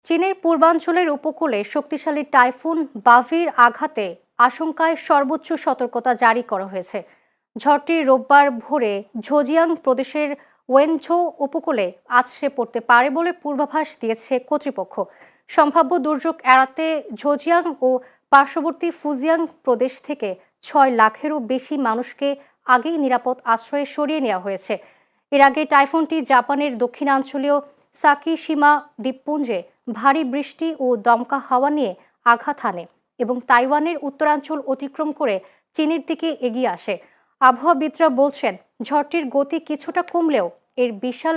চীনের পূর্বাঞ্চলের উপকূলে শক্তিশালী টাইফুন বাভির আঘাতে আশঙ্কায় সর্বোচ্চ সতর্কতা জারি করা হয়েছে। ঝড়টি রোববার ভোরে ঝোজিয়াং প্রদেশের ওয়েনঝো উপকূলে আছড়ে পড়তে পারে বলে পূর্বাভাস দিয়েছে কর্তৃপক্ষ। সম্ভাব্য দুর্যোগ এড়াতে ঝোজিয়াং ও পার্শ্ববর্তী ফুজিয়াং প্রদেশ থেকে ৬ লাখেরও বেশি মানুষকে আগেই নিরাপদ আশ্রয়ে সরিয়ে নেওয়া হয়েছে। এর আগে টাইফুনটি জাপানের দক্ষিণাঞ্চলীয় সাকিশিমা দ্বীপপুঞ্জে ভারী বৃষ্টি ও দমকা হাওয়া নিয়ে আঘাত হানে এবং তাইওয়ানের উত্তরাঞ্চল অতিক্রম করে চীনের দিকে এগিয়ে আসে। আবহাওয়াবিদরা বলছেন, ঝড়টির গতি কিছুটা কমলেও এর বিশাল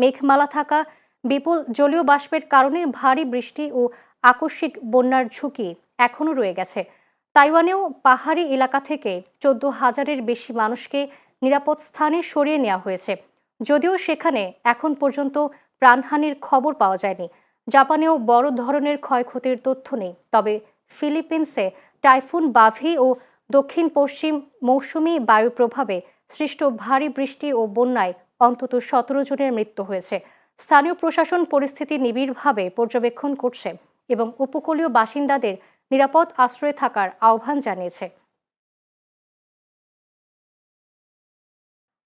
মেঘমালা থাকা বিপুল জলীয় বাষ্পের কারণে ভারী বৃষ্টি ও আকস্মিক বন্যার ঝুঁকি এখনও রয়ে গেছে। তাইওয়ানেও পাহাড়ি এলাকা থেকে ১৪,০০০-এর বেশি মানুষকে নিরাপদ স্থানে সরিয়ে নেওয়া হয়েছে, যদিও সেখানে এখন পর্যন্ত প্রাণহানির খবর পাওয়া যায়নি। জাপানেও বড় ধরনের ক্ষয়ক্ষতির তথ্য নেই, তবে ফিলিপিন্সে টাইফুন বাভি ও দক্ষিণ পশ্চিম মৌসুমি বায়ুর প্রভাবে সৃষ্ট ভারী বৃষ্টি ও বন্যায় অন্তত ১৭ জনের মৃত্যু হয়েছে। স্থানীয় প্রশাসন পরিস্থিতি নিবিড়ভাবে পর্যবেক্ষণ করছে এবং উপকূলীয় বাসিন্দাদের নিরাপদ আশ্রয়ে থাকার আহ্বান জানিয়েছে।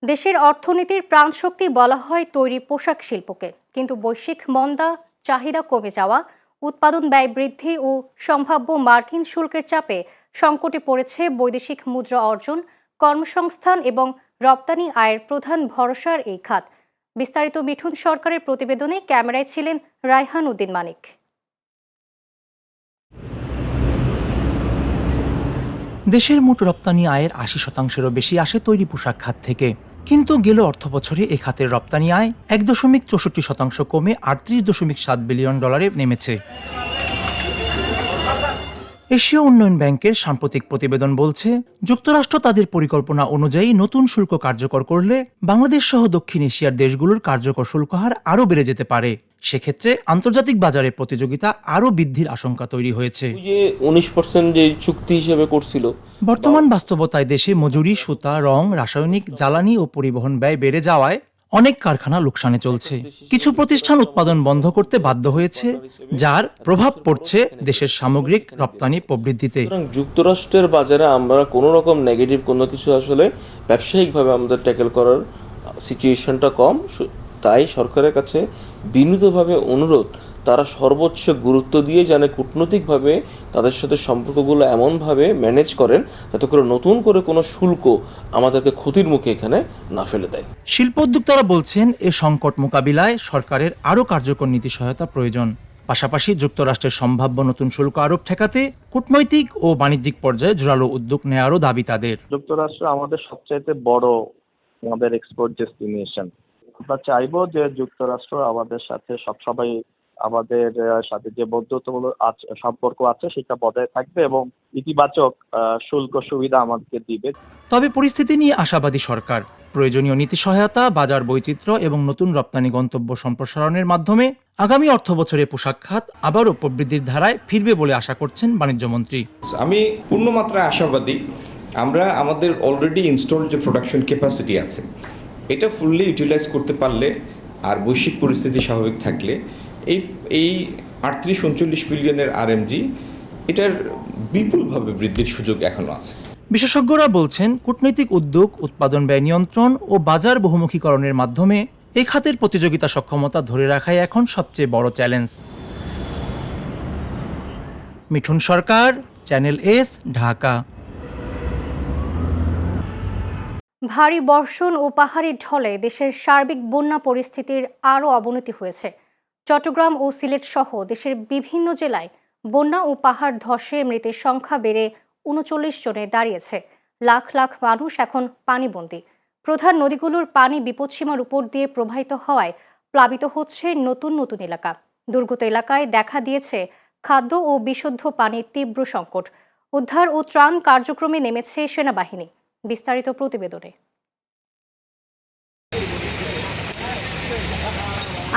দেশের অর্থনীতির প্রাণশক্তি বলা হয় তৈরি পোশাক শিল্পকে, কিন্তু বৈশ্বিক মন্দা, চাহিদা কমে যাওয়া, উৎপাদন ব্যয় বৃদ্ধি ও সম্ভাব্য মার্কিন শুল্কের চাপে সংকটে পড়েছে বৈদেশিক মুদ্রা অর্জন, কর্মসংস্থান এবং রপ্তানি আয়ের প্রধান ভরসার এই খাত। বিস্তারিত মিঠুন সরকারের প্রতিবেদনে ক্যামেরায় ছিলেন রায়হান উদ্দিন মানিক। দেশের মোট রপ্তানি আয়ের ৮০%-এরও বেশি আসে তৈরি পোশাক খাত থেকে। কিন্তু গেল অর্থবছরে এ খাতের রপ্তানি আয় ১.৬৪% কমে $৩৮.৭ বিলিয়ন নেমেছে। এশীয় উন্নয়ন ব্যাংকের সাম্প্রতিক প্রতিবেদন বলছে, যুক্তরাষ্ট্র তাদের পরিকল্পনা অনুযায়ী নতুন শুল্ক কার্যকর করলে বাংলাদেশ সহ দক্ষিণ এশিয়ার দেশগুলোর কার্যকর শুল্ক হার আরও বেড়ে যেতে পারে। সেক্ষেত্রে আন্তর্জাতিক বাজারে প্রতিযোগিতা আরও বৃদ্ধির আশঙ্কা তৈরি হয়েছে। 19% যে চুক্তি হিসেবে করছিল, বর্তমান বাস্তবতায় দেশে মজুরি, সুতা, রং, রাসায়নিক, জ্বালানি ও পরিবহন ব্যয় বেড়ে যাওয়ায় অনেক কারখানা লোকসানে চলছে। কিছু প্রতিষ্ঠান উৎপাদন বন্ধ করতে বাধ্য হয়েছে, যার প্রভাব পড়ছে দেশের সামগ্রিক রপ্তানি প্রবৃদ্ধিতে। যুক্তরাষ্ট্রের বাজারে আমরা কোনো রকম নেগেটিভ কোনো কিছু আসলে ব্যবসায়িকভাবে আমাদের ট্যাকেল করার সিচুয়েশনটা কম। তাই সরকারের কাছে বিনীতভাবে অনুরোধ, তারা সর্বোচ্চ গুরুত্ব দিয়ে যেন কূটনৈতিকভাবে তাদের সাথে সম্পর্কগুলো এমনভাবে ম্যানেজ করেন যাতে করে নতুন করে কোনো শুল্ক আমাদেরকে ক্ষতির মুখে এখানে না ফেলে দেয়। শিল্প উদ্যোক্তারা বলছেন, এ সংকট মোকাবিলায় সরকারের আরও কার্যকর নীতি সহায়তা প্রয়োজন। পাশাপাশি যুক্তরাষ্ট্রের সম্ভাব্য নতুন শুল্ক আরোপ ঠেকাতে কূটনৈতিক ও বাণিজ্যিক পর্যায়ে জোরালো উদ্যোগ নেওয়ারও দাবি তাদের। যুক্তরাষ্ট্র আমাদের সবচাইতে বড় আমাদের এক্সপোর্ট ডেস্টিনেশন। আমরা চাইবো যে যুক্তরাষ্ট্র আমাদের সাথে সবসময় আমাদের সাথে যে বন্ধুত্বমূলক সম্পর্ক আছে সেটা বজায় থাকবে এবং ইতিবাচক শুল্ক সুবিধা আমাদেরকে দিবে। তবে পরিস্থিতি নিয়ে আশাবাদী সরকার। প্রয়োজনীয় নীতি সহায়তা, বাজার বৈচিত্র্য এবং নতুন রপ্তানি গন্তব্য সম্প্রসারণের মাধ্যমে আগামী অর্থবছরে পোশাক খাত আবারও প্রবৃদ্ধির ধারায় ফিরবে বলে আশা করছেন বাণিজ্যমন্ত্রী। আমি পূর্ণমাত্রায় আশাবাদী। আমরা আমাদের অলরেডি ইনস্টলড যে প্রোডাকশন ক্যাপাসিটি আছে এটা ফুললি ইউটিলাইজ করতে পারলে আর বৈশ্বিক পরিস্থিতি স্বাভাবিক থাকলে এই ৩৮-৩৯ বিলিয়নের আরএমজি এটার বিপুলভাবে বৃদ্ধির সুযোগ এখনো আছে। বিশেষজ্ঞরা বলছেন, কূটনৈতিক উদ্যোগ, উৎপাদন ব্যয় নিয়ন্ত্রণ ও বাজার বহুমুখীকরণের মাধ্যমে এই খাতের প্রতিযোগিতা সক্ষমতা ধরে রাখাই এখন সবচেয়ে বড় চ্যালেঞ্জ। মিঠুন সরকার, চ্যানেল এস, ঢাকা। ভারী বর্ষণ ও পাহাড়ি ঢলে দেশের সার্বিক বন্যা পরিস্থিতির আরও অবনতি হয়েছে। চট্টগ্রাম ও সিলেট সহ দেশের বিভিন্ন জেলায় বন্যা ও পাহাড় ধসে মৃতের সংখ্যা বেড়ে ৩৯ জনে দাঁড়িয়েছে। লাখ লাখ মানুষ এখন পানিবন্দী। প্রধান নদীগুলোর পানি বিপদসীমার উপর দিয়ে প্রবাহিত হওয়ায় প্লাবিত হচ্ছে নতুন নতুন এলাকা। দুর্গত এলাকায় দেখা দিয়েছে খাদ্য ও বিশুদ্ধ পানির তীব্র সংকট। উদ্ধার ও ত্রাণ কার্যক্রমে নেমেছে সেনাবাহিনী। বিস্তারিত প্রতিবেদনে।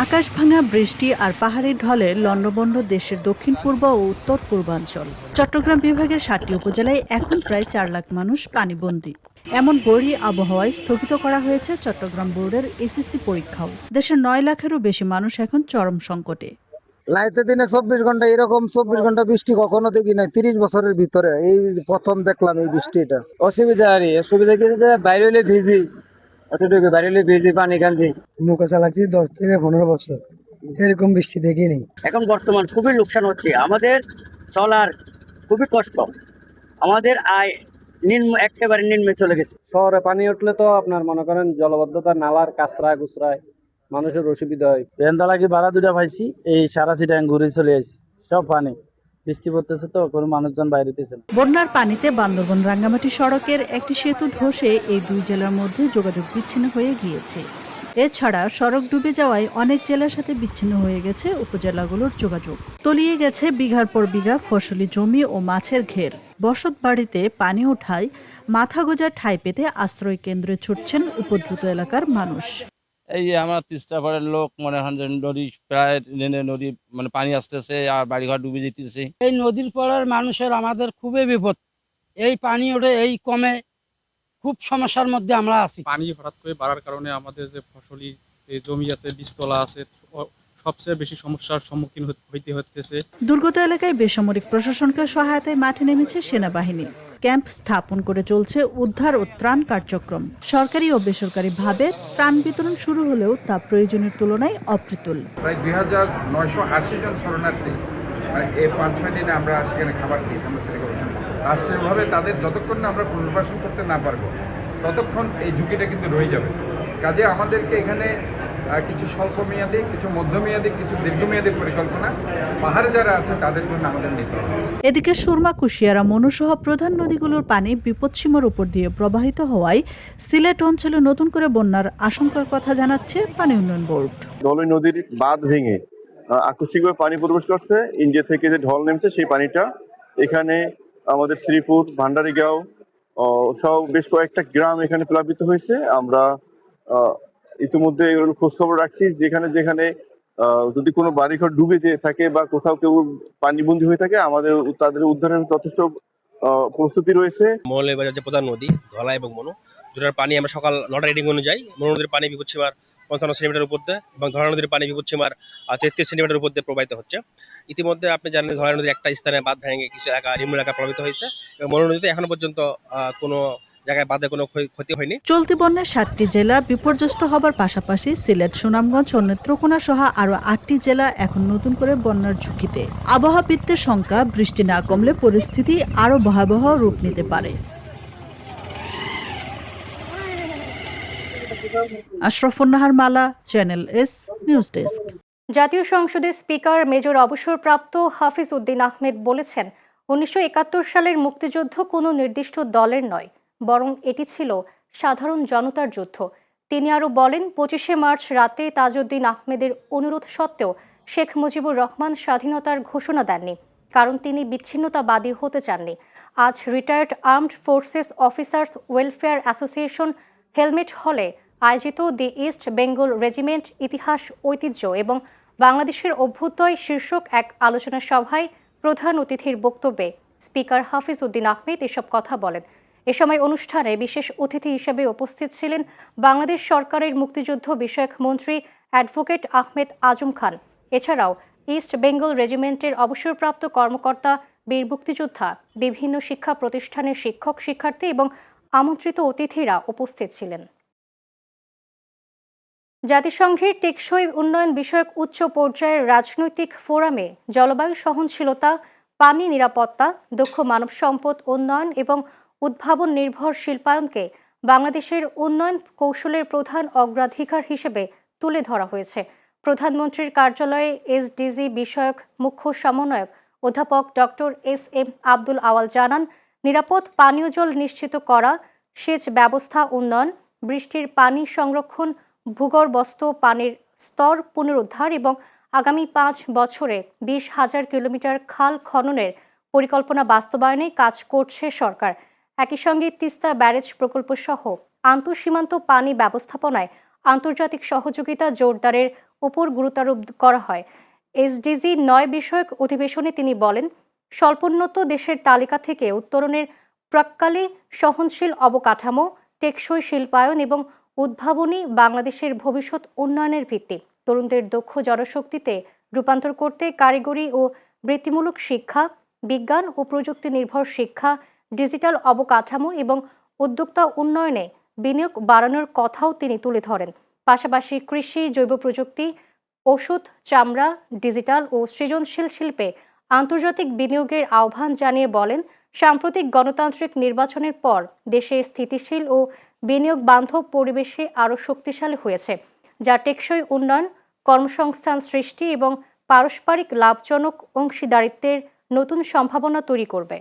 আকাশ ভাঙা বৃষ্টি আর পাহাড়ের ঢলে লণ্ডভণ্ড দেশের দক্ষিণ পূর্ব ও উত্তর পূর্বাঞ্চল। চট্টগ্রাম বিভাগের ৭টি উপজেলায় এখন প্রায় ৪ লাখ মানুষ পানিবন্দী। এমন বৈরী আবহাওয়ায় স্থগিত করা হয়েছে চট্টগ্রাম বোর্ডের এসএসসি পরীক্ষাও। দেশের ৯ লাখেরও বেশি মানুষ এখন চরম সংকটে। লাইতে দিনে 24 ঘন্টা, এরকম 24 ঘন্টা বৃষ্টি কখনো দেখি নাই 30 বছরের ভিতরে, এই প্রথম দেখলাম এই বৃষ্টিটা। অসুবিধা আর অসুবিধা কি বাইরে হলে ভিজি, অতটুকু বাইরে হলে ভিজি, পানি কাঞ্জি। নৌকা চালাচ্ছি 10 থেকে 15 বছর, এরকম বৃষ্টি দেখিনি। এখন বর্তমান খুবই লোকসান হচ্ছে, আমাদের চলার খুবই কষ্ট, আমাদের আয় একেবারে নিম্নে চলে গেছে। শহরে পানি উঠলে তো আপনার মনে করেন জলবদ্ধতা, নালার কাঁচরা গুচরায় মানুষের অসুবিধা হয়। বেন্দালা কি ভাড়া দুটা পাইছি, এই সারা চিটাং ঘুরে চলে আসছি, সব পানি, বৃষ্টি পড়তেছে তো কোনো মানুষজন বাইরেতেছে না। বন্যার পানিতে বান্দরবন রাঙ্গামাটি সড়কের একটি সেতু ধসে এই দুই জেলার মধ্যে যোগাযোগ বিচ্ছিন্ন হয়ে গিয়েছে। এছাড়া সড়ক ডুবে যাওয়ায় অনেক জেলার সাথে বিচ্ছিন্ন হয়ে গেছে উপজেলাগুলোর যোগাযোগ। তলিয়ে গেছে বিঘার পর বিঘা ফসলি জমি ও মাছের ঘের। বসত বাড়িতে পানি ওঠায় মাথা গোঁজার ঠাঁই পেতে আশ্রয় কেন্দ্রে ছুটছেন উপদ্রুত এলাকার মানুষ। এই যে আমার তিস্তা পাড়ের লোক মনে হয় যে নদী প্রায় নদী মানে পানি আসতেছে আর বাড়িঘর ডুবে যেতেছে। এই নদীর পাড়ের মানুষের আমাদের খুবই বিপদ, এই পানি ওঠে এই কমে, খুব সমস্যার মধ্যে আমরা আছি। পানি হঠাৎ করে বাড়ার কারণে আমাদের যে ফসলি জমি আছে, বীজতলা আছে, সবচেয়ে বেশি সমস্যার সম্মুখীন হইতে হচ্ছে। দুর্গত এলাকায় বেসামরিক প্রশাসনকে সহায়তায় মাঠে নেমেছে সেনাবাহিনী। ক্যাম্প স্থাপন করে চলছে উদ্ধার ও ত্রাণ কার্যক্রম। সরকারি ও বেসরকারি ভাবে ত্রাণ বিতরণ শুরু হলেও তা প্রয়োজনের তুলনায় অপ্রতুল। প্রায় 2980 জন শরণার্থী এই 5-6 দিনে আমরা সেখানে খাবার দিয়েছি। আমরা সেটা গবেষণা রাষ্ট্রীয়ভাবে তাদের যতক্ষণ না আমরা পুনর্বাসন করতে না পারবো ততক্ষণ এই ঝুঁকিটা কিন্তু রয়ে যাবে। কাজে আমাদেরকে এখানে কিছু স্বল্পমেয়াদী, কিছু মধ্যমেয়াদী, কিছু দীর্ঘমেয়াদী পরিকল্পনা পাহাড়ে যারা আছে তাদের জন্য আমাদের নিতে হবে। এদিকে সুরমা, কুশিয়ারা, মনু সহ প্রধান নদীগুলোর পানি বিপদসীমার উপর দিয়ে প্রবাহিত হওয়ায় সিলেট অঞ্চলে নতুন করে বন্যার আশঙ্কার কথা জানাচ্ছে পানি উন্নয়ন বোর্ড। ধলই নদীর বাঁধ ভেঙে আকস্মিকভাবে পানি প্রবেশ করছে, ইন্ডিয়া থেকে যে ঢল নেমেছে সেই পানিটা এখানে আমাদের শ্রীপুর, ভান্ডারিগাঁও সহ বেশ কয়েকটা গ্রাম এখানে প্লাবিত হয়েছে। আমরা ইতিমধ্যে এগুলো খোঁজখবর রাখছি, যেখানে যেখানে যদি কোনো বাড়িঘর ডুবে যেয়ে থাকে বা কোথাও কেউ পানিবন্দী হয়ে থাকে আমাদের তাদের উদ্ধারের যথেষ্ট প্রস্তুতি রয়েছে। মৌলভীবাজার যে প্রধান নদী ধলা এবং মনু, দুটার পানি আমরা সকাল 9টা রিডিং অনুযায়ী মনু নদীর পানি বিপদসীমার 55 সেন্টিমিটার উপর দিয়ে এবং ধলা নদীর পানি বিপদসীমার 33 সেন্টিমিটার উপর দিয়ে প্রবাহিত হচ্ছে। ইতিমধ্যে আপনি জানেন ধলা নদীর একটা স্থানে বাঁধ ভেঙে কিছু এলাকা নিম্ন এলাকা প্রভাবিত হয়েছে এবং মনু নদীতে এখনো পর্যন্ত কোনো জায়গায় বাঁধে কোনো ক্ষতি হয়নি। চলতি বন্যায় 7টি জেলা বিপর্যস্ত হবার পাশাপাশি সিলেট, সুনামগঞ্জ ও নেত্রকোনা সহ আরো 8টি জেলা এখন নতুন করে বন্যার ঝুঁকিতে। আবহাওয়াবিদদের শঙ্কা, বৃষ্টি না কমলে পরিস্থিতি আরো ভয়াবহ রূপ নিতে পারে। আশরাফুন নাহার মালা, চ্যানেল এস, নিউজ ডেস্ক। জাতীয় সংসদের স্পিকার মেজর অবসরপ্রাপ্ত হাফিজ উদ্দিন আহমেদ বলেছেন, 1971 সালের মুক্তিযুদ্ধ কোনো নির্দিষ্ট দলের নয়, বরং এটি ছিল সাধারণ জনতার যুদ্ধ। তিনি আরও বলেন, 25শে মার্চ রাতে তাজউদ্দিন আহমেদের অনুরোধ সত্ত্বেও শেখ মুজিবুর রহমান স্বাধীনতার ঘোষণা দেননি, কারণ তিনি বিচ্ছিন্নতাবাদী হতে চাননি। আজ retired armed forces officers welfare association helmet হলে আয়োজিত দি ইস্ট বেঙ্গল রেজিমেন্ট ইতিহাস, ঐতিহ্য এবং বাংলাদেশের অভ্যুদয় শীর্ষক এক আলোচনা সভায় প্রধান অতিথির বক্তব্যে স্পিকার হাফিজ উদ্দিন আহমেদ এসব কথা বলেন। এ সময় অনুষ্ঠানে বিশেষ অতিথি হিসেবে উপস্থিত ছিলেন বাংলাদেশ সরকারের মুক্তিযুদ্ধ বিষয়ক মন্ত্রী অ্যাডভোকেট আহমেদ আজম খান। এছাড়াও ইস্ট বেঙ্গল রেজিমেন্টের অবসরপ্রাপ্ত কর্মকর্তা, বীর মুক্তিযোদ্ধা, বিভিন্ন শিক্ষা প্রতিষ্ঠানের শিক্ষক, শিক্ষার্থী এবং আমন্ত্রিত অতিথিরা উপস্থিত ছিলেন। জাতিসংঘের টেকসই উন্নয়ন বিষয়ক উচ্চ পর্যায়ের রাজনৈতিক ফোরামে জলবায়ু সহনশীলতা, পানি নিরাপত্তা, দক্ষ মানব সম্পদ উন্নয়ন এবং উদ্ভাবন নির্ভর শিল্পায়নকে বাংলাদেশের উন্নয়ন কৌশলের প্রধান অগ্রাধিকার হিসেবে তুলে ধরা হয়েছে। প্রধানমন্ত্রীর কার্যালয়ে এসডিজি বিষয়ক মুখ্য সমন্বয়ক অধ্যাপক ডক্টর এস.এম. আব্দুল আওয়াল জানান, নিরাপদ পানীয় জল নিশ্চিত করা, সেচ ব্যবস্থা উন্নয়ন, বৃষ্টির পানি সংরক্ষণ, ভূগর্ভস্থ পানির স্তর পুনরুদ্ধার এবং আগামী 5 বছরে 20,000 কিলোমিটার খাল খননের পরিকল্পনা বাস্তবায়নে কাজ করছে সরকার। একই সঙ্গে তিস্তা ব্যারেজ প্রকল্প সহ আন্তঃসীমান্ত পানি ব্যবস্থাপনায় আন্তর্জাতিক সহযোগিতা জোরদারের উপর গুরুত্বারোপ করা হয়। এসডিজি 9 বিষয়ক অধিবেশনে তিনি বলেন, স্বল্পোন্নত দেশের তালিকা থেকে উত্তরণের প্রাক্কালে সহনশীল অবকাঠামো, টেকসই শিল্পায়ন এবং উদ্ভাবনী বাংলাদেশের ভবিষ্যৎ উন্নয়নের ভিত্তি। তরুণদের দক্ষ জনশক্তিতে রূপান্তর করতে কারিগরি ও বৃত্তিমূলক শিক্ষা, বিজ্ঞান ও প্রযুক্তি নির্ভর শিক্ষা, ডিজিটাল অবকাঠামো এবং উদ্যোক্তা উন্নয়নে বিনিয়োগ বাড়ানোর কথাও তিনি তুলে ধরেন। পাশাপাশি কৃষি, জৈব প্রযুক্তি, ওষুধ, চামড়া, ডিজিটাল ও সৃজনশীল শিল্পে আন্তর্জাতিক বিনিয়োগের আহ্বান জানিয়ে বলেন, সাম্প্রতিক গণতান্ত্রিক নির্বাচনের পর দেশে স্থিতিশীল ও বিনিয়োগ বান্ধব পরিবেশে আরও শক্তিশালী হয়েছে, যা টেকসই উন্নয়ন, কর্মসংস্থান সৃষ্টি এবং পারস্পরিক লাভজনক অংশীদারিত্বের নতুন সম্ভাবনা তৈরি করবে।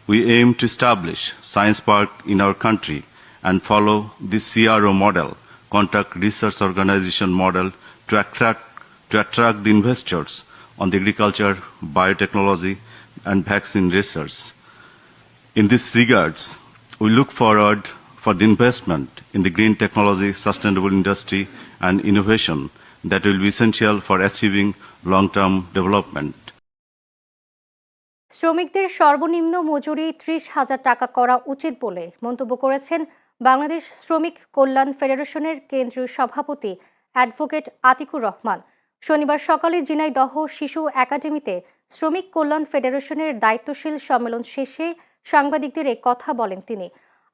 We aim to establish Science Park in our country and follow the CRO model, Contract Research Organization model, to attract the investors on the agriculture, biotechnology, and vaccine research. In this regards, we look forward for the investment in the green technology, sustainable industry, and innovation that will be essential for achieving long-term development. শ্রমিকদের সর্বনিম্ন মজুরি 30,000 টাকা করা উচিত বলে মন্তব্য করেছেন বাংলাদেশ শ্রমিক কল্যাণ ফেডারেশনের কেন্দ্রীয় সভাপতি অ্যাডভোকেট আতিকুর রহমান। শনিবার সকালে ঝিনাইদহ শিশু একাডেমিতে শ্রমিক কল্যাণ ফেডারেশনের দায়িত্বশীল সম্মেলন শেষে সাংবাদিকদের এ কথা বলেন তিনি।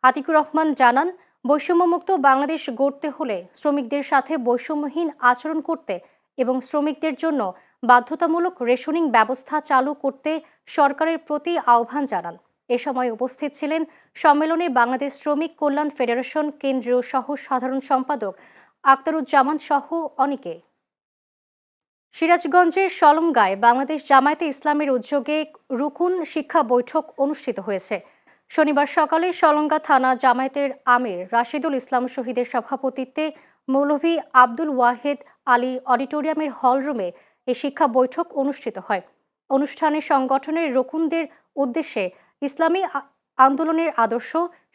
আতিকুর রহমান জানান, বৈষম্যমুক্ত বাংলাদেশ গড়তে হলে শ্রমিকদের সাথে বৈষম্যহীন আচরণ করতে এবং শ্রমিকদের জন্য বাধ্যতামূলক রেশনিং ব্যবস্থা চালু করতে সরকারের প্রতি আহ্বান জানান। এ সময় উপস্থিত ছিলেন সম্মেলনে বাংলাদেশ শ্রমিক কল্যাণ ফেডারেশন কেন্দ্রীয় সহ সাধারণ সম্পাদক আখতারুজ্জামান সহ অনেকে। সিরাজগঞ্জের সলঙ্গায় বাংলাদেশ জামায়াতে ইসলামের উদ্যোগে রুকুন শিক্ষা বৈঠক অনুষ্ঠিত হয়েছে। শনিবার সকালে সলঙ্গা থানা জামায়াতের আমির রাশিদুল ইসলাম শহীদের সভাপতিত্বে মৌলভী আব্দুল ওয়াহেদ আলী অডিটোরিয়ামের হলরুমে এই শিক্ষা বৈঠক অনুষ্ঠিত হয়। অনুষ্ঠানে সংগঠনের রকুনদের উদ্দেশ্যে ইসলামী আন্দোলনের আদর্শ,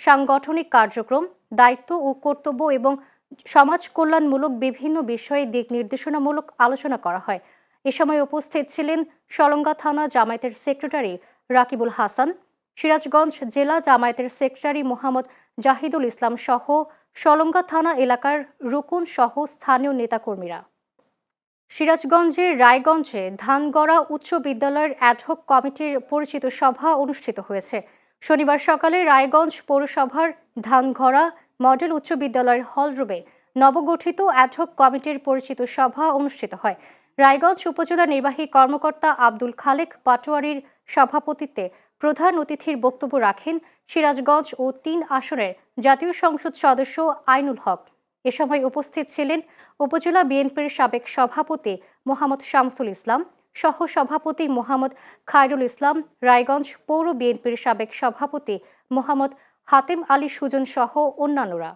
সাংগঠনিক কার্যক্রম, দায়িত্ব ও কর্তব্য এবং সমাজ কল্যাণমূলক বিভিন্ন বিষয়ে দিক নির্দেশনামূলক আলোচনা করা হয়। এ সময় উপস্থিত ছিলেন সলঙ্গা থানা জামায়াতের সেক্রেটারি রাকিবুল হাসান, সিরাজগঞ্জ জেলা জামায়াতের সেক্রেটারি মোহাম্মদ জাহিদুল ইসলাম সহ সলঙ্গা থানা এলাকার রুকুন সহ স্থানীয় নেতাকর্মীরা। সিরাজগঞ্জের রায়গঞ্জে ধানগড়া উচ্চ বিদ্যালয়ের অ্যাডহক কমিটির পরিচিত সভা অনুষ্ঠিত হয়েছে। শনিবার সকালে রায়গঞ্জ পৌরসভার ধানগড়া মডেল উচ্চ বিদ্যালয়ের হলরুমে নবগঠিত অ্যাডহক কমিটির পরিচিত সভা অনুষ্ঠিত হয়। রায়গঞ্জ উপজেলা নির্বাহী কর্মকর্তা আব্দুল খালেক পাটোয়ারির সভাপতিত্বে প্রধান অতিথির বক্তব্য রাখেন সিরাজগঞ্জ ও 3 আসনের জাতীয় সংসদ সদস্য আইনুল হক। এ সময় উপস্থিত ছিলেন উপজেলা বিএনপির সাবেক সভাপতি মোহাম্মদ শামসুল ইসলাম, সহ সভাপতি মোহাম্মদ খায়রুল ইসলাম, রায়গঞ্জ পৌর বিএনপির সাবেক সভাপতি মোহাম্মদ হাতেম আলী সুজন সহ অন্যান্যরা।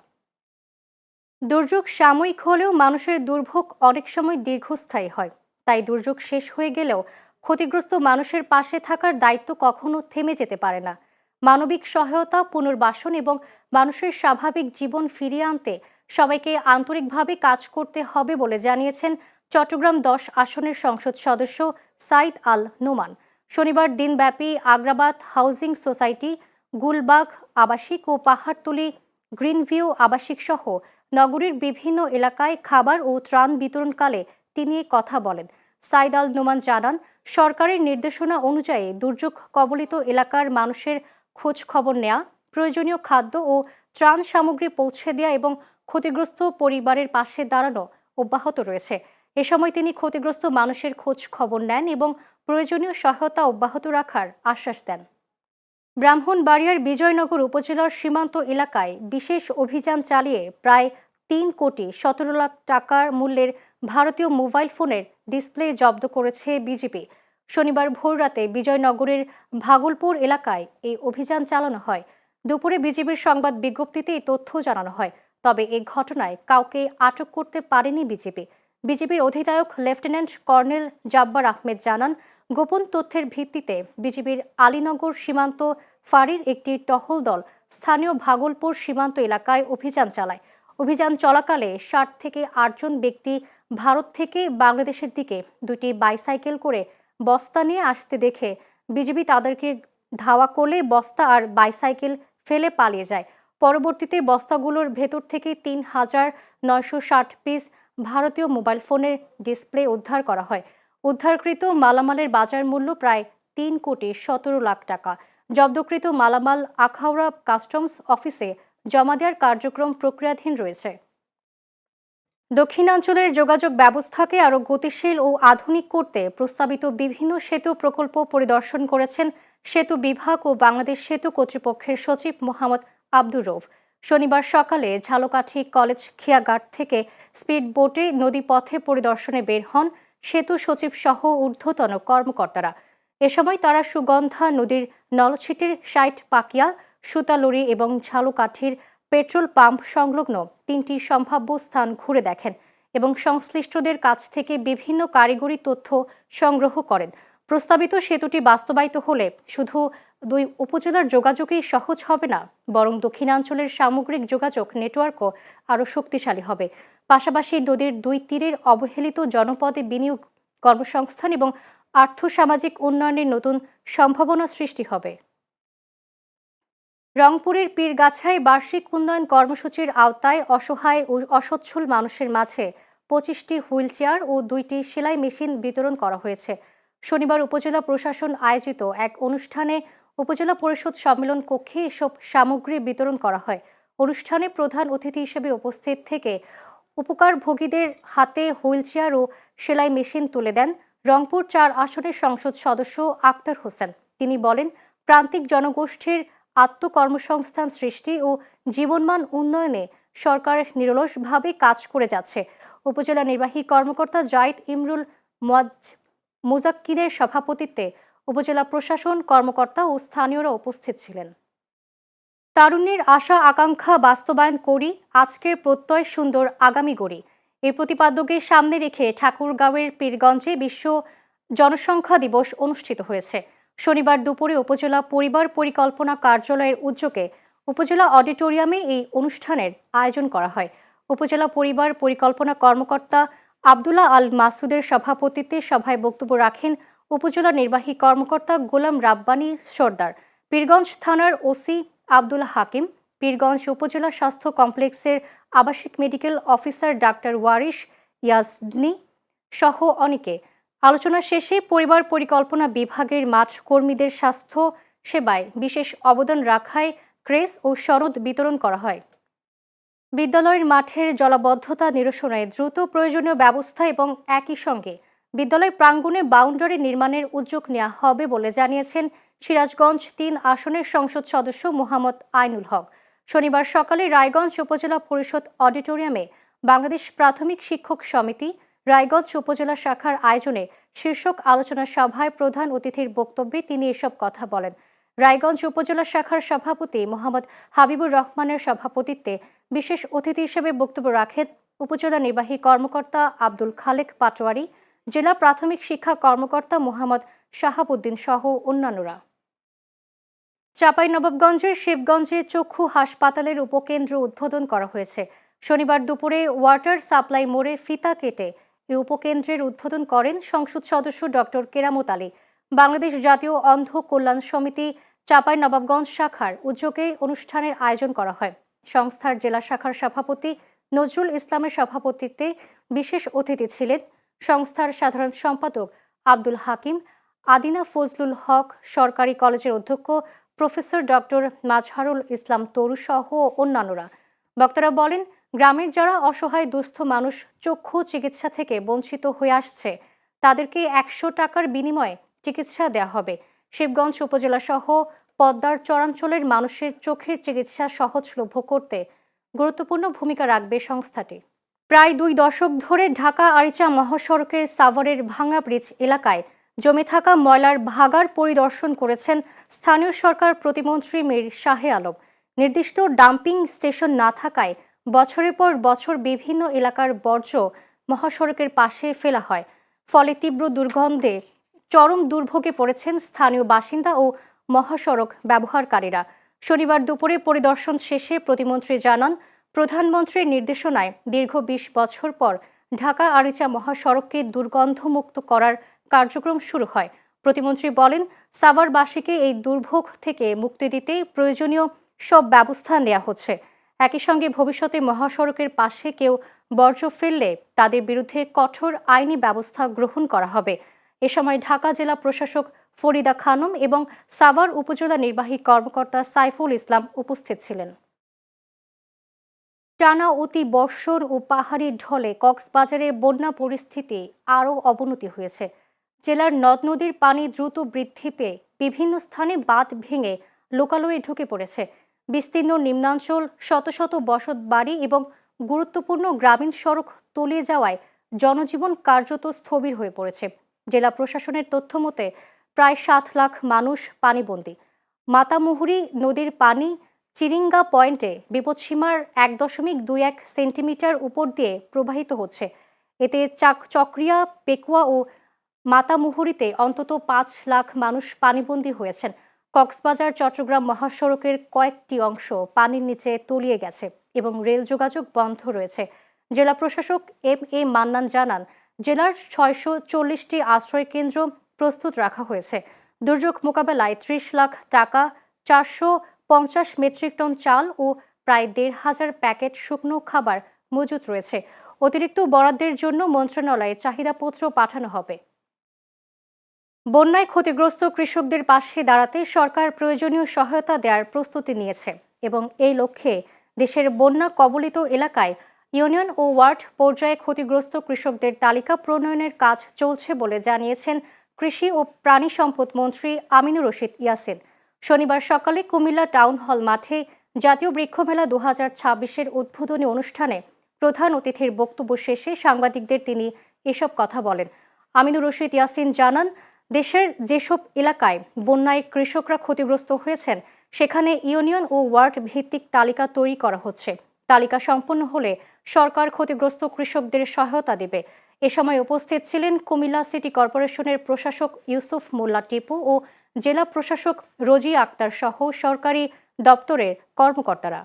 দুর্যোগ সাময়িক হলেও মানুষের দুর্ভোগ অনেক সময় দীর্ঘস্থায়ী হয়। তাই দুর্যোগ শেষ হয়ে গেলেও ক্ষতিগ্রস্ত মানুষের পাশে থাকার দায়িত্ব কখনো থেমে যেতে পারে না। মানবিক সহায়তা, পুনর্বাসন এবং মানুষের স্বাভাবিক জীবন ফিরিয়ে আনতে সবাইকে আন্তরিকভাবে কাজ করতে হবে বলে জানিয়েছেন চট্টগ্রাম 10 আসনের সংসদ সদস্য সাইদ আল নোমান। শনিবার দিনব্যাপী আগ্রাবাদ হাউজিং সোসাইটি, গুলবাগ আবাসিক ও পাহাড়তলী গ্রিনভিউ আবাসিক সহ নগরীর বিভিন্ন এলাকায় খাবার ও ত্রাণ বিতরণকালে তিনি কথা বলেন। সাইদ আল নোমান জানান, সরকারের নির্দেশনা অনুযায়ী দুর্যোগ কবলিত এলাকার মানুষের খোঁজ খবর নেওয়া, প্রয়োজনীয় খাদ্য ও ত্রাণ সামগ্রী পৌঁছে দেওয়া এবং ক্ষতিগ্রস্ত পরিবারের পাশে দাঁড়ানো অব্যাহত রয়েছে। এ সময় তিনি ক্ষতিগ্রস্ত মানুষের খোঁজ খবর নেন এবং প্রয়োজনীয় সহায়তা অব্যাহত রাখার আশ্বাস দেন। ব্রাহ্মণবাড়িয়ার বিজয়নগর উপজেলার সীমান্ত এলাকায় বিশেষ অভিযান চালিয়ে প্রায় 3,17 লাখ টাকার মূল্যের ভারতীয় মোবাইল ফোনের ডিসপ্লে জব্দ করেছে বিজিবি। শনিবার ভোররাতে বিজয়নগরের ভাগলপুর এলাকায় এই অভিযান চালানো হয়। দুপুরে বিজিবির সংবাদ বিজ্ঞপ্তিতে এই তথ্য জানানো হয়। তবে এই ঘটনায় কাউকে আটক করতে পারেনি বিজিবি। বিজিবির অধিনায়ক লেফটেন্যান্ট কর্নেল জাব্বার আহমেদ জানান, গোপন তথ্যের ভিত্তিতে বিজিবির আলীনগর সীমান্ত ফাঁড়ির একটি টহল দল স্থানীয় ভাগলপুর সীমান্ত এলাকায় অভিযান চালায়। অভিযান চলাকালে 60 থেকে 8 জন ব্যক্তি ভারত থেকে বাংলাদেশের দিকে 2টি বাইসাইকেল করে বস্তা নিয়ে আসতে দেখে বিজিবি তাদেরকে ধাওয়া করলে বস্তা আর বাইসাইকেল ফেলে পালিয়ে যায়। পরবর্তীতে বস্তাগুলোর ভেতর থেকে 3,960 পিস ভারতীয় মোবাইল ফোনের ডিসপ্লে উদ্ধার করা হয়। উদ্ধারকৃত মালামালের বাজার মূল্য প্রায় 3,17,00,000 টাকা। জব্দকৃত মালামাল আখাউড়া কাস্টমস অফিসে জমা দেওয়ার কার্যক্রম প্রক্রিয়াধীন রয়েছে। দক্ষিণাঞ্চলের যোগাযোগ ব্যবস্থাকে আরও গতিশীল ও আধুনিক করতে প্রস্তাবিত বিভিন্ন সেতু প্রকল্প পরিদর্শন করেছেন সেতু বিভাগ ও বাংলাদেশ সেতু কর্তৃপক্ষের সচিব মোহাম্মদ আব্দুর রউফ। শনিবার সকালে ঝালকাঠি কলেজ খেয়াঘাট থেকে স্পিড বোটে নদীপথে পরিদর্শনে বের হন সেতু সচিব সহ ঊর্ধ্বতন কর্মকর্তারা। এ সময় তারা সুগন্ধা নদীর নলছিটির ৬০ পাকিয়া, সুতালুরি এবং ঝালকাঠির পেট্রোল পাম্প সংলগ্ন ৩টি সম্ভাব্য স্থান ঘুরে দেখেন এবং সংশ্লিষ্টদের কাছ থেকে বিভিন্ন কারিগরি তথ্য সংগ্রহ করেন। প্রস্তাবিত সেতুটি বাস্তবায়িত হলে শুধু 2 উপজেলার যোগাযোগই সহজ হবে না, বরং দক্ষিণাঞ্চলের সামগ্রিক যোগাযোগ নেটওয়ার্কও আরও শক্তিশালী হবে। পাশাপাশি নদীর 2 তীরের অবহেলিত জনপদে বিনিয়োগ, কর্মসংস্থান এবং আর্থসামাজিক উন্নয়নের নতুন সম্ভাবনা সৃষ্টি হবে। রংপুরের পীরগাছায় বার্ষিক উন্নয়ন কর্মসূচির আওতায় অসহায় ও অসচ্ছল মানুষের মাঝে 25টি হুইলচেয়ার ও 2টি সেলাই মেশিন বিতরণ করা হয়েছে। শনিবার উপজেলা প্রশাসন আয়োজিত এক অনুষ্ঠানে উপজেলা পরিষদ সম্মেলন কক্ষে এসব সামগ্রী বিতরণ করা হয়। অনুষ্ঠানে প্রধান অতিথি হিসেবে উপস্থিত থেকে উপকারভোগীদের হাতে হুইলচেয়ার ও সেলাই মেশিন তুলে দেন রংপুর 4 আসনের সংসদ সদস্য আক্তার হোসেন। তিনি বলেন, প্রান্তিক জনগোষ্ঠীর আত্মকর্মসংস্থান সৃষ্টি ও জীবনমান উন্নয়নে সরকার নিরলসভাবে কাজ করে যাচ্ছে। উপজেলা নির্বাহী কর্মকর্তা জাহিদ ইমরুল মুজাক্কিরের সভাপতিত্বে উপজেলা প্রশাসন কর্মকর্তা ও স্থানীয়রা উপস্থিত ছিলেন। তারুণ্যের আশা আকাঙ্ক্ষা বাস্তবায়ন করি, আজকের প্রত্যয় সুন্দর আগামী গড়ি। এই প্রতিপাদ্যকে সামনে রেখে ঠাকুরগাঁওয়ের পীরগঞ্জে বিশ্ব জনসংখ্যা দিবস অনুষ্ঠিত হয়েছে। শনিবার দুপুরে উপজেলা পরিবার পরিকল্পনা কার্যালয়ের উদ্যোগে উপজেলা অডিটোরিয়ামে এই অনুষ্ঠানের আয়োজন করা হয়। উপজেলা পরিবার পরিকল্পনা কর্মকর্তা আব্দুল্লাহ আল মাসুদের সভাপতিত্বে সভায় বক্তব্য রাখেন উপজেলা নির্বাহী কর্মকর্তা গোলাম রাব্বানী সর্দার, পীরগঞ্জ থানার ওসি আব্দুল হাকিম, পীরগঞ্জ উপজেলা স্বাস্থ্য কমপ্লেক্সের আবাসিক মেডিকেল অফিসার ডাক্তার ওয়ারিশ ইয়াজনি সহ অনেকে। আলোচনা শেষে পরিবার পরিকল্পনা বিভাগের মাঠ কর্মীদের স্বাস্থ্য সেবায় বিশেষ অবদান রাখায় ক্রেস ও সনদ বিতরণ করা হয়। বিদ্যালয়ের মাঠের জলাবদ্ধতা নিরসনে দ্রুত প্রয়োজনীয় ব্যবস্থা এবং একই সঙ্গে বিদ্যালয় প্রাঙ্গণে বাউন্ডারি নির্মাণের উদ্যোগ নেওয়া হবে বলে জানিয়েছেন সিরাজগঞ্জ 3 আসনের সংসদ সদস্য মোহাম্মদ আইনুল হক। শনিবার সকালে রায়গঞ্জ উপজেলা পরিষদ অডিটোরিয়ামে বাংলাদেশ প্রাথমিক শিক্ষক সমিতি রায়গঞ্জ উপজেলা শাখার আয়োজনে শীর্ষক আলোচনা সভায় প্রধান অতিথির বক্তব্যে তিনি এসব কথা বলেন। রায়গঞ্জ উপজেলা শাখার সভাপতি মোহাম্মদ হাবিবুর রহমানের সভাপতিত্বে বিশেষ অতিথি হিসেবে বক্তব্য রাখেন উপজেলা নির্বাহী কর্মকর্তা আব্দুল খালেক পাটোয়ারি, জেলা প্রাথমিক শিক্ষা কর্মকর্তা মোহাম্মদ শাহাবুদ্দিন সহ অন্যান্যরা। চাঁপাইনবাবগঞ্জের শিবগঞ্জে চক্ষু হাসপাতালের উপকেন্দ্র উদ্বোধন করা হয়েছে। শনিবার দুপুরে ওয়াটার সাপ্লাই মোড়ে ফিতা কেটে এই উপকেন্দ্রের উদ্বোধন করেন সংসদ সদস্য ডক্টর কেরামত আলী। বাংলাদেশ জাতীয় অন্ধ কল্যাণ সমিতি চাঁপাইনবাবগঞ্জ শাখার উদ্যোগে অনুষ্ঠানের আয়োজন করা হয়। সংস্থার জেলা শাখার সভাপতি নজরুল ইসলামের সভাপতিত্বে বিশেষ অতিথি ছিলেন সংস্থার সাধারণ সম্পাদক আব্দুল হাকিম, আদিনা ফজলুল হক, সরকারি কলেজের অধ্যক্ষ প্রফেসর ডক্টর মাজহারুল ইসলাম তরু সহ অন্যান্যরা। বক্তারা বলেন, গ্রামের যারা অসহায় দুস্থ মানুষ চক্ষু চিকিৎসা থেকে বঞ্চিত হয়ে আসছে তাদেরকে 100 টাকার বিনিময়ে চিকিৎসা দেওয়া হবে। শিবগঞ্জ উপজেলা সহ পদ্মার চরাঞ্চলের মানুষের চোখের চিকিৎসা সহজলভ্য করতে গুরুত্বপূর্ণ ভূমিকা রাখবে সংস্থাটি। প্রায় 2 দশক ধরে ঢাকা আরিচা মহাসড়কের সাভারের ভাঙা ব্রিজ এলাকায় জমে থাকা ময়লার ভাগাড় পরিদর্শন করেছেন স্থানীয় সরকার প্রতিমন্ত্রী মীর শাহে আলম। নির্দিষ্ট ডাম্পিং স্টেশন না থাকায় বছরের পর বছর বিভিন্ন এলাকার বর্জ্য মহাসড়কের পাশে ফেলা হয়, ফলে তীব্র দুর্গন্ধে চরম দুর্ভোগে পড়েছেন স্থানীয় বাসিন্দা ও মহাসড়ক ব্যবহারকারীরা। শনিবার দুপুরে পরিদর্শন শেষে প্রতিমন্ত্রী জানান, প্রধানমন্ত্রীর নির্দেশনায় দীর্ঘ 20 বছর পর ঢাকা আরিচা মহাসড়ককে দুর্গন্ধমুক্ত করার কার্যক্রম শুরু হয়। প্রতিমন্ত্রী বলেন, সাভারবাসীকে এই দুর্ভোগ থেকে মুক্তি দিতে প্রয়োজনীয় সব ব্যবস্থা নেওয়া হচ্ছে। একই সঙ্গে ভবিষ্যতে মহাসড়কের পাশে কেউ বর্জ্য ফেললে তাদের বিরুদ্ধে কঠোর আইনি ব্যবস্থা গ্রহণ করা হবে। এ সময় ঢাকা জেলা প্রশাসক ফরিদা খানম এবং সাভার উপজেলা নির্বাহী কর্মকর্তা সাইফুল ইসলাম উপস্থিত ছিলেন। টানা অতি বর্ষণ ও পাহাড়ি ঢলে কক্সবাজারে বন্যা পরিস্থিতি আরও অবনতি হয়েছে। জেলার নদ নদীর পানি দ্রুত বৃদ্ধি পেয়ে বিভিন্ন স্থানে বাঁধ ভেঙে লোকালয়ে ঢুকে পড়েছে। বিস্তীর্ণ নিম্নাঞ্চল, শত শত বসত বাড়ি এবং গুরুত্বপূর্ণ গ্রামীণ সড়ক তলিয়ে যাওয়ায় জনজীবন কার্যত স্থবির হয়ে পড়েছে। জেলা প্রশাসনের তথ্য মতে প্রায় 7 লাখ মানুষ পানিবন্দী। মাতামুহুরী নদীর পানি চিরিঙ্গা পয়েন্টে বিপদসীমার 1.21 সেন্টিমিটার উপর দিয়ে প্রবাহিত হচ্ছে। এতে চকরিয়া, পেকুয়া ও মাতামুহুরীতে অন্তত 5 লাখ মানুষ পানিবন্দী হয়েছেন। কক্সবাজার চট্টগ্রাম মহাসড়কের কয়েকটি অংশ পানির নিচে তলিয়ে গেছে এবং রেল যোগাযোগ বন্ধ রয়েছে। জেলা প্রশাসক এম.এ. মান্নান জানান, জেলার 640টি আশ্রয় কেন্দ্র প্রস্তুত রাখা হয়েছে। দুর্যোগ মোকাবেলায় 30 লাখ টাকা, 450 মেট্রিক টন চাল ও প্রায় 1,500 প্যাকেট শুকনো খাবার মজুত রয়েছে। অতিরিক্ত বরাদ্দের জন্য মন্ত্রণালয়ে চাহিদাপত্র পাঠানো হবে। বন্যায় ক্ষতিগ্রস্ত কৃষকদের পাশে দাঁড়াতে সরকার প্রয়োজনীয় সহায়তা দেওয়ার প্রস্তুতি নিয়েছে এবং এই লক্ষ্যে দেশের বন্যা কবলিত এলাকায় ইউনিয়ন ও ওয়ার্ড পর্যায়ে ক্ষতিগ্রস্ত কৃষকদের তালিকা প্রণয়নের কাজ চলছে বলে জানিয়েছেন কৃষি ও প্রাণী সম্পদ মন্ত্রী আমিনুর রশিদ ইয়াসিন। শনিবার সকালে কুমিল্লা টাউন হল মাঠে জাতীয় বৃক্ষমেলা 2026-এর উদ্বোধনী অনুষ্ঠানে প্রধান অতিথির বক্তব্য শেষে সাংবাদিকদের তিনি এসব কথা বলেন। আমিনুর রশিদ ইয়াসিন জানান, দেশের যেসব এলাকায় বন্যায় কৃষকরা ক্ষতিগ্রস্ত হয়েছেন সেখানে ইউনিয়ন ও ওয়ার্ড ভিত্তিক তালিকা তৈরি করা হচ্ছে। তালিকা সম্পন্ন হলে সরকার ক্ষতিগ্রস্ত কৃষকদের সহায়তা দেবে। এ সময় উপস্থিত ছিলেন কুমিল্লা সিটি কর্পোরেশনের প্রশাসক ইউসুফ মোল্লা টিপু ও জেলা প্রশাসক রোজিয়া আক্তার সহ সরকারি দপ্তরের কর্মকর্তারা।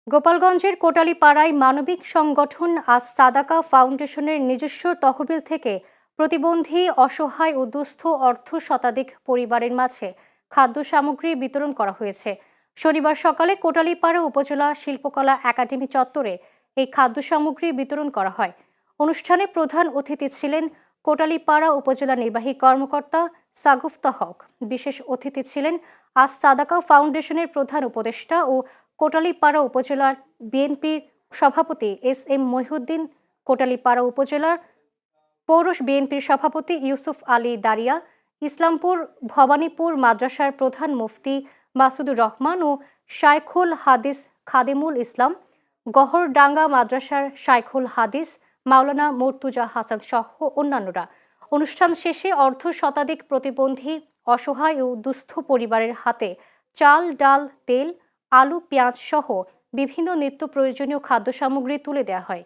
গোপালগঞ্জের কোটালীপাড়ায় মানবিক সংগঠন আজ সাদাকা ফাউন্ডেশনের নিজস্ব তহবিল থেকে প্রতিবন্ধী, অসহায় ও দুস্থ অর্ধশতাধিক পরিবারের মাঝে খাদ্য সামগ্রী বিতরণ করা হয়েছে। শনিবার সকালে কোটালীপাড়া উপজেলা শিল্পকলা একাডেমি চত্বরে এই খাদ্য সামগ্রী বিতরণ করা হয়। অনুষ্ঠানে প্রধান অতিথি ছিলেন কোটালীপাড়া উপজেলা নির্বাহী কর্মকর্তা সাগুফতা হক। বিশেষ অতিথি ছিলেন আজ সাদাকা ফাউন্ডেশনের প্রধান উপদেষ্টা ও কোটালীপাড়া উপজেলার বিএনপির সভাপতি এস.এম. মহিউদ্দিন, কোটালীপাড়া উপজেলার পৌর বিএনপির সভাপতি ইউসুফ আলী দারিয়া, ইসলামপুর ভবানীপুর মাদ্রাসার প্রধান মুফতি মাসুদুর রহমান ও শাইখুল হাদিস খাদিমুল ইসলাম, গহরডাঙ্গা মাদ্রাসার শাইখুল হাদিস মাওলানা মুর্তুজা হাসান সহ অন্যান্যরা। অনুষ্ঠান শেষে অর্ধশতাধিক প্রতিবন্ধী, অসহায় ও দুস্থ পরিবারের হাতে চাল, ডাল, তেল, আলু, পেঁয়াজ সহ বিভিন্ন নিত্য প্রয়োজনীয় খাদ্য সামগ্রী তুলে দেওয়া হয়।